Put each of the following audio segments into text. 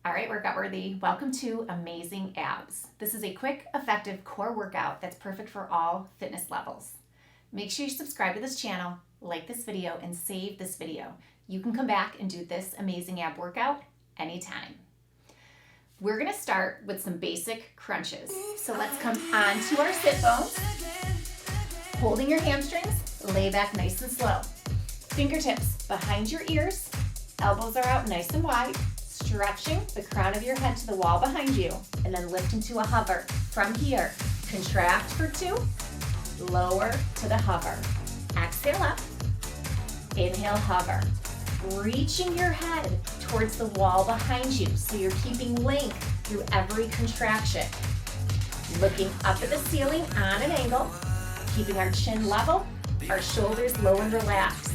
All right, workout worthy. Welcome to Amazing Abs. This is a quick, effective core workout that's perfect for all fitness levels. Make sure you subscribe to this channel, like this video, and save this video. You can come back and do this amazing ab workout anytime. We're gonna start with some basic crunches. So let's come onto our sit bones. Holding your hamstrings, lay back nice and slow. Fingertips behind your ears, elbows are out nice and wide. Stretching the crown of your head to the wall behind you, and then lift into a hover. From here, contract for 2, lower to the hover. Exhale up, inhale, hover. Reaching your head towards the wall behind you, so you're keeping length through every contraction. Looking up at the ceiling on an angle, keeping our chin level, our shoulders low and relaxed.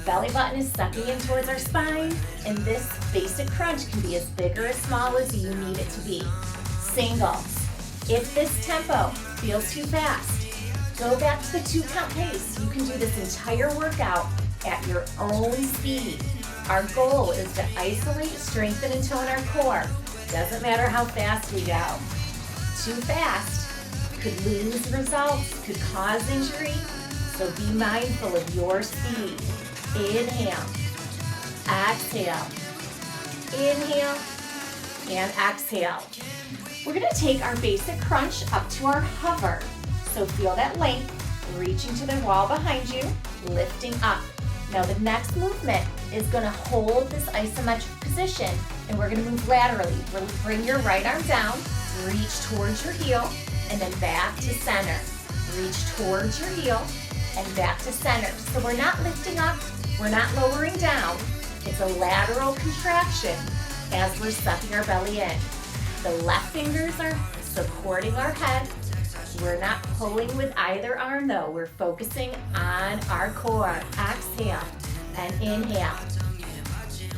Belly button is sucking in towards our spine, and this basic crunch can be as big or as small as you need it to be. Singles. If this tempo feels too fast, go back to the 2-count pace. You can do this entire workout at your own speed. Our goal is to isolate, strengthen, and tone our core. Doesn't matter how fast we go. Too fast could lose results, could cause injury, so be mindful of your speed. Inhale, exhale, inhale, and exhale. We're gonna take our basic crunch up to our hover. So feel that length, reaching to the wall behind you, lifting up. Now the next movement is gonna hold this isometric position, and we're gonna move laterally. Bring your right arm down, reach towards your heel, and then back to center. Reach towards your heel, and back to center. So we're not lifting up, we're not lowering down. It's a lateral contraction as we're sucking our belly in. The left fingers are supporting our head. We're not pulling with either arm though. We're focusing on our core. Exhale and inhale.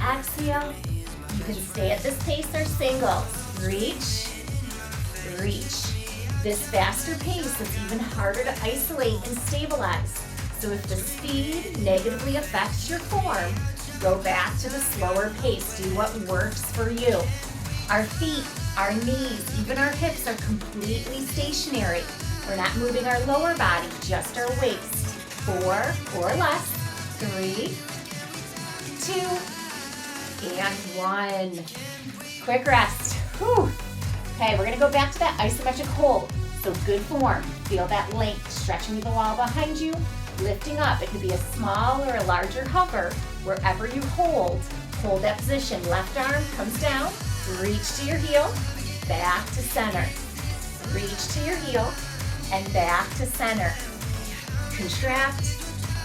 Exhale. You can stay at this pace or singles. Reach, reach. This faster pace is even harder to isolate and stabilize. So if the speed negatively affects your form, go back to the slower pace. Do what works for you. Our feet, our knees, even our hips are completely stationary. We're not moving our lower body, just our waist. 4 or less. 3, 2, and 1. Quick rest. Whew. Okay, we're gonna go back to that isometric hold. So good form. Feel that length, stretching to the wall behind you, lifting up. It could be a small or a larger hover. Wherever you hold that position. Left arm comes down, reach to your heel, back to center. Reach to your heel, and back to center. Contract,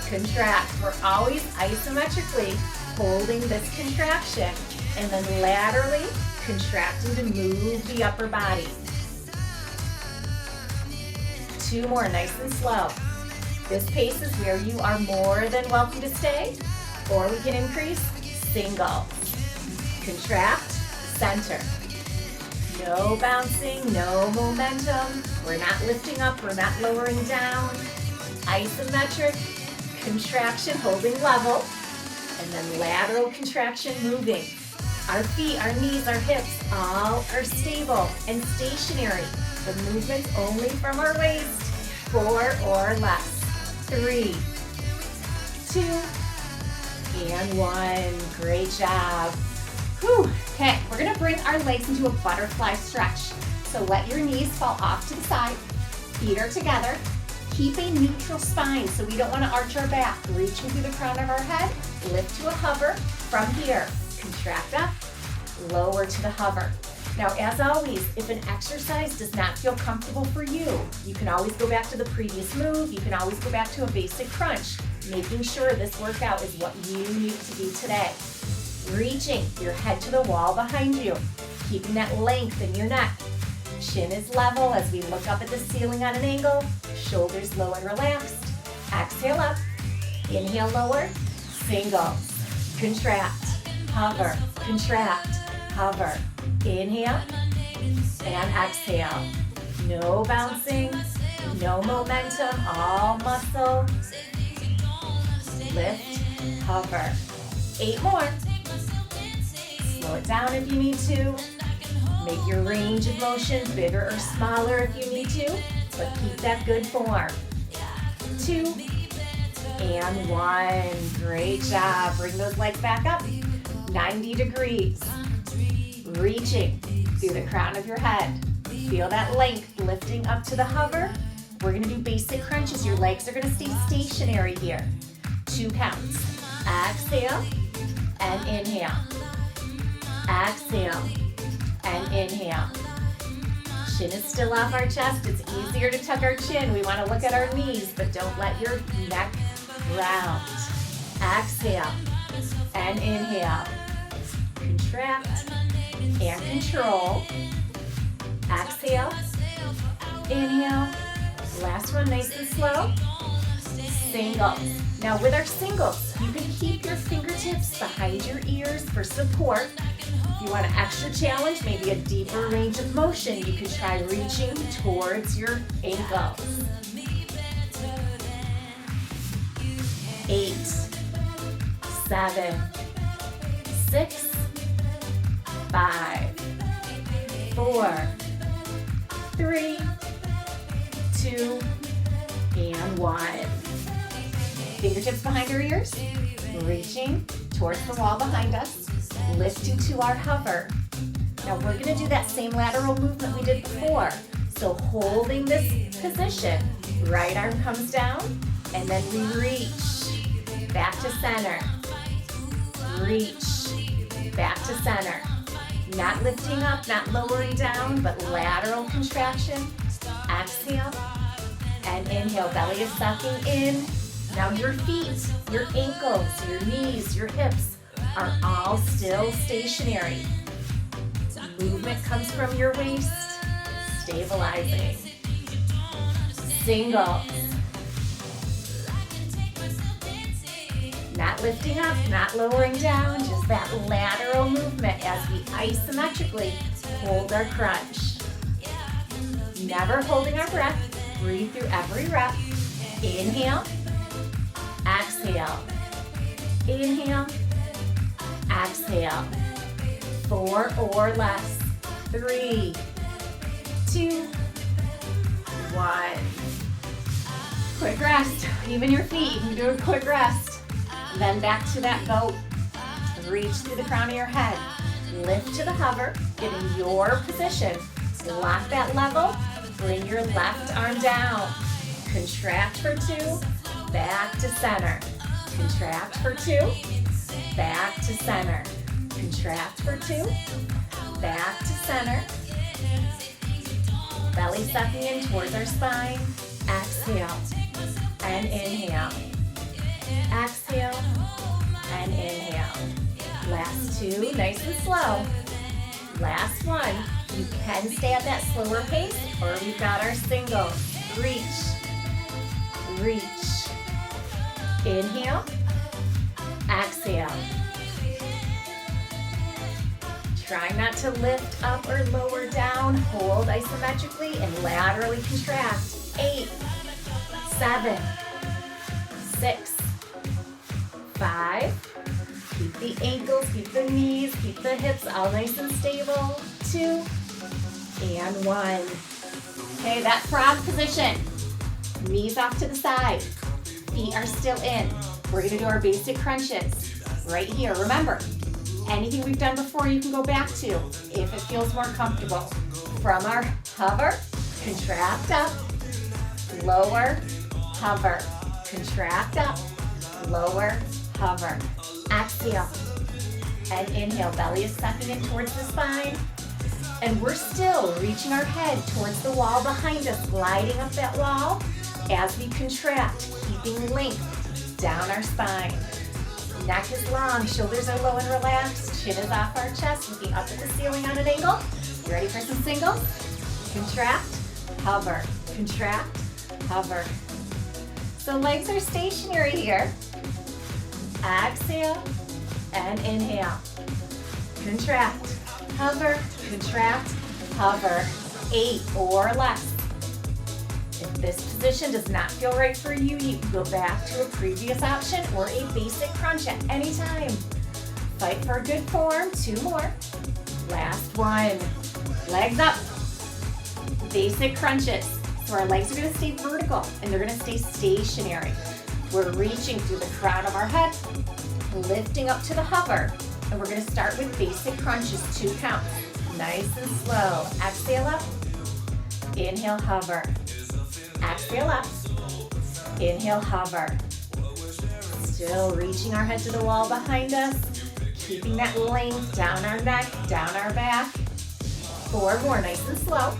contract. We're always isometrically holding this contraction, and then laterally contracting to move the upper body. 2 more, nice and slow. This pace is where you are more than welcome to stay, or we can increase. Single. Contract, center. No bouncing, no momentum. We're not lifting up, we're not lowering down. Isometric contraction, holding level, and then lateral contraction, moving. Our feet, our knees, our hips, all are stable and stationary. The movement's only from our waist. 4 or less. 3, 2, and 1. Great job. Whew. Okay, we're gonna bring our legs into a butterfly stretch. So let your knees fall off to the side. Feet are together. Keep a neutral spine, so we don't wanna arch our back. Reaching through the crown of our head, lift to a hover. From here, contract up, lower to the hover. Now, as always, if an exercise does not feel comfortable for you, you can always go back to the previous move. You can always go back to a basic crunch, making sure this workout is what you need to do today. Reaching your head to the wall behind you, keeping that length in your neck. Chin is level as we look up at the ceiling on an angle, shoulders low and relaxed. Exhale up, inhale lower, singles, contract, hover, contract, hover. Inhale and exhale. No bouncing, no momentum, all muscle. Lift, hover. 8 more. Slow it down if you need to. Make your range of motion bigger or smaller if you need to, but keep that good form. 2 and 1. Great job. Bring those legs back up. 90 degrees. Reaching through the crown of your head. Feel that length lifting up to the hover. We're going to do basic crunches. Your legs are going to stay stationary here. 2 counts. Exhale and inhale. Exhale and inhale. Chin is still off our chest. It's easier to tuck our chin. We want to look at our knees, but don't let your neck round. Exhale and inhale. Contract and control. Exhale, inhale. Last one, nice and slow. Singles. Now with our singles, you can keep your fingertips behind your ears for support. If you want an extra challenge, maybe a deeper range of motion, you can try reaching towards your ankles. 8, 7, 6, 5, 4, 3, 2, and 1. Fingertips behind our ears, reaching towards the wall behind us, lifting to our hover. Now we're going to do that same lateral movement we did before. So holding this position, right arm comes down, and then we reach back to center. Reach back to center. Not lifting up, not lowering down, but lateral contraction. Exhale and inhale. Belly is sucking in. Now your feet, your ankles, your knees, your hips are all still stationary. Movement comes from your waist, stabilizing. Singles. Not lifting up, not lowering down, just that lateral movement as we isometrically hold our crunch. Never holding our breath. Breathe through every rep. Inhale. Exhale. Inhale. Exhale. 4 or less. 3, 2, 1. Quick rest. Even your feet, you can do a quick rest. Then back to that goat. Reach through the crown of your head. Lift to the hover, getting your position. Lock that level. Bring your left arm down. Contract for 2. Back to center. Contract for 2. Back to center. Contract for 2. Back to center. Belly sucking in towards our spine. Exhale and inhale. Exhale and inhale. Last 2, nice and slow. Last one. You can stay at that slower pace, or we've got our singles. Reach. Reach. Inhale. Exhale. Try not to lift up or lower down. Hold isometrically and laterally contract. 8, 7, 6, 5. Keep the ankles, keep the knees, keep the hips all nice and stable. 2 and 1. Okay, that frog position. Knees off to the side. Feet are still in. We're gonna do our basic crunches right here. Remember, anything we've done before you can go back to if it feels more comfortable. From our hover, contract up, lower, hover, contract up, lower, hover. Exhale and inhale. Belly is sucking in towards the spine. And we're still reaching our head towards the wall behind us, gliding up that wall as we contract, keeping length down our spine. Neck is long, shoulders are low and relaxed, chin is off our chest, looking up at the ceiling on an angle. You ready for some singles? Contract, hover, contract, hover. So legs are stationary here. Exhale and inhale. Contract, hover, contract, hover. 8 or less. If this position does not feel right for you, you can go back to a previous option or a basic crunch at any time. Fight for a good form. 2 more. Last one. Legs up. Basic crunches. So our legs are going to stay vertical and they're going to stay stationary. We're reaching through the crown of our head, lifting up to the hover. And we're going to start with basic crunches, 2 counts. Nice and slow. Exhale up. Inhale, hover. Exhale up. Inhale, hover. Still reaching our head to the wall behind us. Keeping that length down our neck, down our back. 4 more, nice and slow.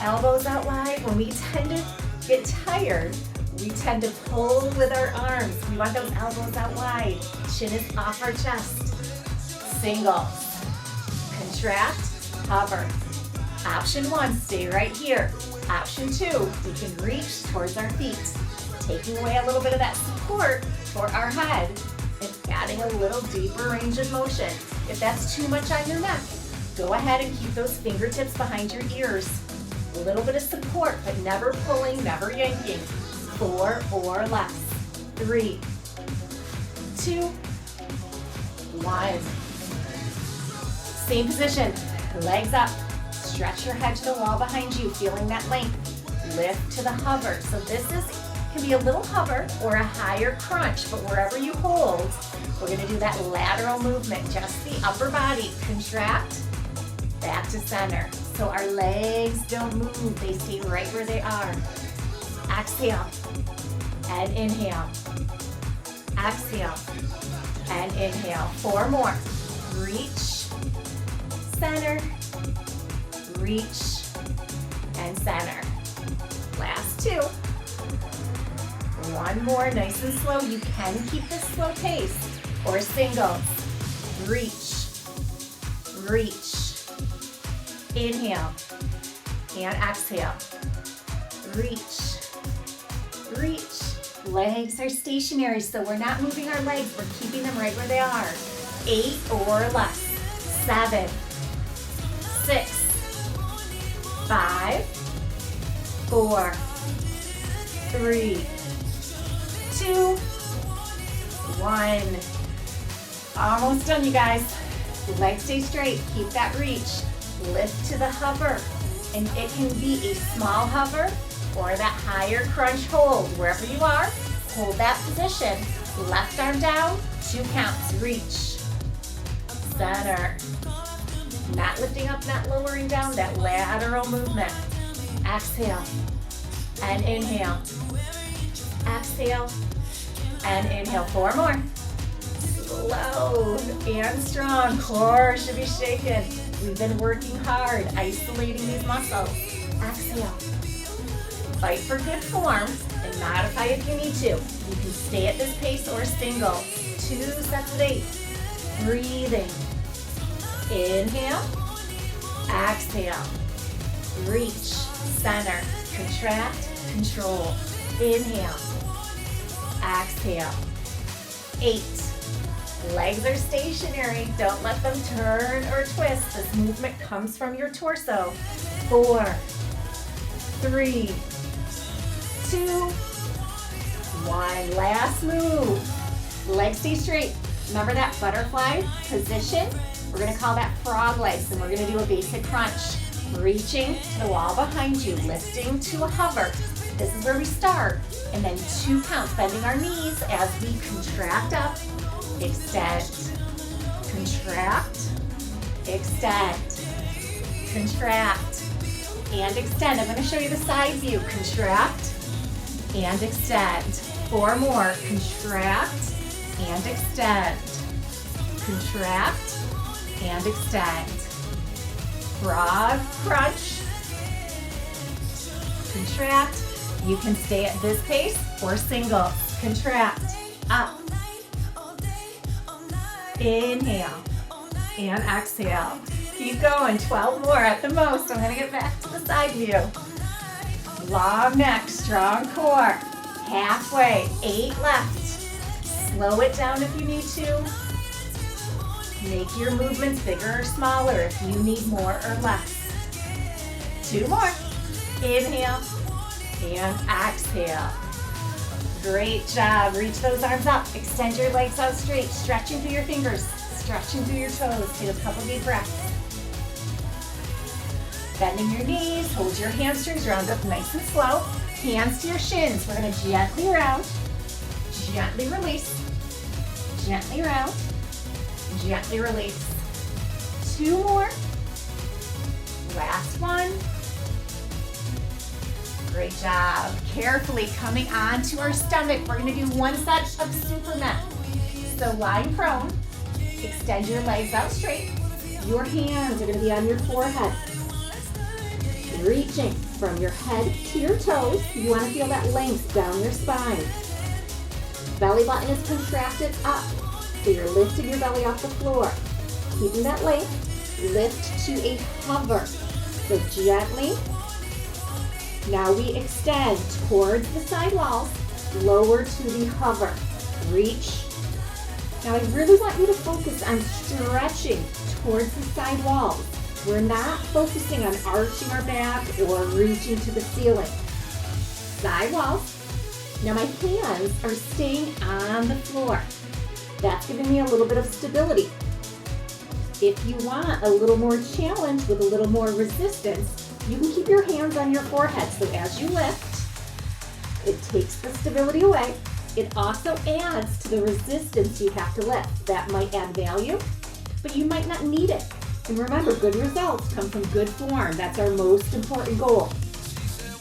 Elbows out wide. When we tend to get tired, we tend to pull with our arms. We want those elbows out wide. Chin is off our chest. Single. Contract, hover. Option 1, stay right here. Option 2, we can reach towards our feet, taking away a little bit of that support for our head and adding a little deeper range of motion. If that's too much on your neck, go ahead and keep those fingertips behind your ears. A little bit of support, but never pulling, never yanking. 4 or less. 3, 2, 1. Same position, legs up. Stretch your head to the wall behind you, feeling that length. Lift to the hover. So this can be a little hover or a higher crunch, but wherever you hold, we're going to do that lateral movement, just the upper body. Contract, back to center. So our legs don't move, they stay right where they are. Exhale and inhale. Exhale and inhale. 4 more. Reach, center, reach, and center. Last 2. 1 more, nice and slow. You can keep this slow pace or singles. Reach, reach, inhale, and exhale. Reach, reach. Legs are stationary, so we're not moving our legs. We're keeping them right where they are. 8 or less. 7, 6, 5, 4, 3, 2, 1. Almost done, you guys. Legs stay straight. Keep that reach. Lift to the hover. And it can be a small hover or that higher crunch hold. Wherever you are, hold that position. Left arm down, 2 counts. Reach. Center. Not lifting up, not lowering down, that lateral movement. Exhale and inhale. Exhale and inhale. 4 more. Slow and strong. Core should be shaken. We've been working hard, isolating these muscles. Exhale. Fight for good form and modify if you need to. You can stay at this pace or single. 2 sets of 8. Breathing. Inhale. Exhale. Reach. Center. Contract. Control. Inhale. Exhale. 8. Legs are stationary. Don't let them turn or twist. This movement comes from your torso. 4, 3, 2, 1. Last move. Legs stay straight. Remember that butterfly position? We're going to call that frog legs, and we're going to do a basic crunch. Reaching to the wall behind you, lifting to a hover. This is where we start. And then 2 counts, bending our knees as we contract up, extend, contract, extend, contract, and extend. I'm going to show you the side view. Contract and extend. 4 more. Contract and extend. Contract and extend. Frog crunch. Contract. You can stay at this pace or single. Contract. Up. Inhale. And exhale. Keep going. 12 more at the most. I'm going to get back to the side view. Long neck. Strong core. Halfway. 8 left. Slow it down if you need to. Make your movements bigger or smaller if you need more or less. 2 more. Inhale and exhale. Great job. Reach those arms up. Extend your legs out straight. Stretching through your fingers. Stretching through your toes. Take a couple deep breaths. Bending your knees. Hold your hamstrings. Round up nice and slow. Hands to your shins. We're going to gently round. Gently release. Gently round. Gently release. 2 more. Last one. Great job. Carefully coming onto our stomach. We're going to do one set of Supermen. So lying prone, extend your legs out straight. Your hands are going to be on your forehead. Reaching from your head to your toes. You want to feel that length down your spine. Belly button is contracted up. So you're lifting your belly off the floor. Keeping that length, lift to a hover. So gently. Now we extend towards the side walls, lower to the hover. Reach. Now I really want you to focus on stretching towards the side walls. We're not focusing on arching our back or reaching to the ceiling. Side walls. Now my hands are staying on the floor. That's giving me a little bit of stability. If you want a little more challenge with a little more resistance, you can keep your hands on your forehead. So as you lift, it takes the stability away. It also adds to the resistance you have to lift. That might add value, but you might not need it. And remember, good results come from good form. That's our most important goal.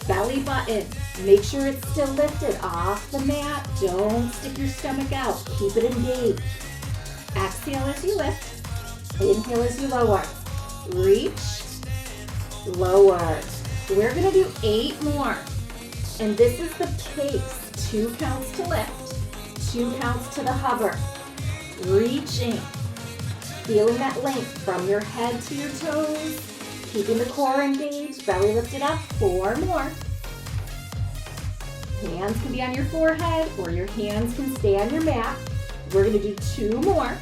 Belly button. Make sure it's still lifted off the mat. Don't stick your stomach out. Keep it engaged. Exhale as you lift. Inhale as you lower. Reach. Lower. We're going to do 8 more. And this is the pace. 2 counts to lift. 2 counts to the hover. Reaching. Feeling that length from your head to your toes. Keeping the core engaged. Belly lifted up. 4 more. Hands can be on your forehead or your hands can stay on your mat. We're going to do 2 more.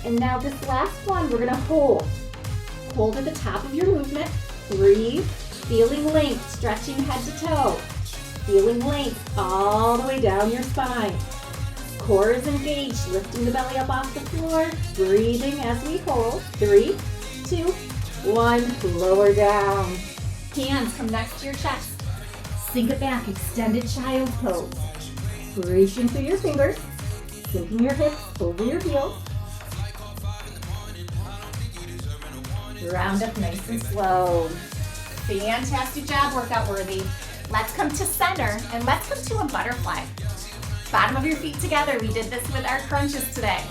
And now this last one, we're going to hold. Hold at the top of your movement. Breathe. Feeling length, stretching head to toe. Feeling length all the way down your spine. Core is engaged, lifting the belly up off the floor. Breathing as we hold. 3, 2, 1. Lower down. Hands come next to your chest. Sink it back, extended child's pose. Reaching through your fingers. Sinking your hips over your heels. Round up nice and slow. Fantastic job, workout worthy. Let's come to center and let's come to a butterfly. Bottom of your feet together. We did this with our crunches today.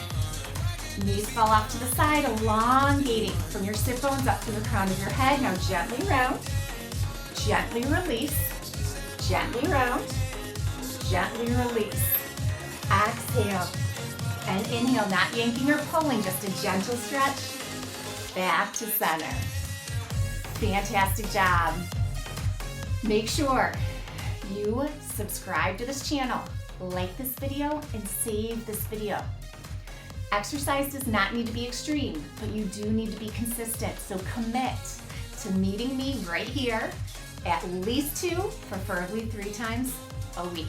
Knees fall off to the side, elongating from your sit bones up to the crown of your head. Now gently round, gently release, gently round, gently release. Exhale and inhale, not yanking or pulling, just a gentle stretch. Back to center. Fantastic job. Make sure you subscribe to this channel, like this video, and save this video. Exercise does not need to be extreme, but you do need to be consistent. So commit to meeting me right here at least 2, preferably 3 times a week.